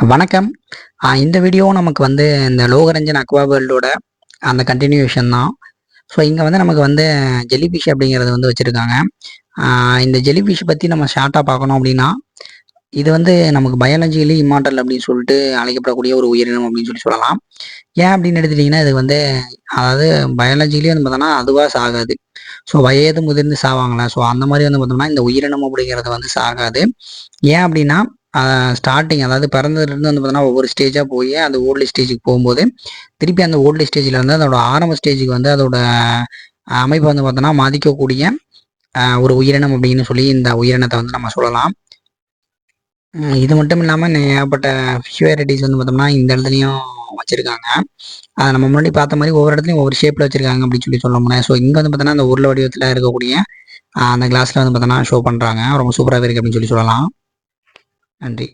வணக்கம். இந்த வீடியோ நமக்கு இந்த லோகரஞ்சன் அக்வா வேர்ல்டோட அந்த கன்டினியூஷன் தான். ஸோ இங்கே நமக்கு ஜெல்லிஃபிஷ் அப்படிங்கிறது வச்சுருக்காங்க. இந்த ஜெல்லிஃபிஷ் பற்றி நம்ம ஷார்ட்டாக பார்க்கணும் அப்படின்னா, இது நமக்கு பயாலஜிக்கலி இம்மார்டல் அப்படின்னு சொல்லிட்டு அழைக்கப்படக்கூடிய ஒரு உயிரினம் அப்படின்னு சொல்லலாம். ஏன் அப்படின்னு எடுத்துட்டிங்கன்னா, இது அதாவது பயாலஜிக்கலி பார்த்தோம்னா அதுவாக சாகாது. ஸோ வயது முதிர்ந்து சாவாங்களா, ஸோ அந்த மாதிரி பார்த்தோம்னா இந்த உயிரினம் அப்படிங்கிறது சாகாது. ஏன் அப்படின்னா ஸ்டார்டிங் அதாவது பிறந்ததுலேருந்து பார்த்தோன்னா ஒவ்வொரு ஸ்டேஜாக போய் அந்த ஓல்டு ஸ்டேஜுக்கு போகும்போது திருப்பி அந்த ஓல்டு ஸ்டேஜில் அதோட ஆரம்ப ஸ்டேஜுக்கு அதோட அமைப்பை பார்த்தோன்னா மதிக்கக்கூடிய ஒரு உயிரினம் அப்படின்னு சொல்லி இந்த உயிரினத்தை நம்ம சொல்லலாம். இது மட்டும் இல்லாமல் ஏகப்பட்ட ஃபிஷ் வெரைட்டிஸ் பார்த்தோம்னா இந்த இடத்துலையும் வச்சுருக்காங்க. அதை நம்ம முன்னாடி பார்த்த மாதிரி ஒவ்வொரு இடத்துலையும் ஒவ்வொரு ஷேப்பில் வச்சுருக்காங்க அப்படின்னு சொல்ல முடியாது. ஸோ இங்கே பார்த்தோன்னா அந்த உருளை வடிவத்தில் இருக்கக்கூடிய அந்த கிளாஸில் பார்த்தோன்னா ஷோ பண்ணுறாங்க. ரொம்ப சூப்பராகவே இருக்குது அப்படின்னு சொல்லலாம். நன்றி.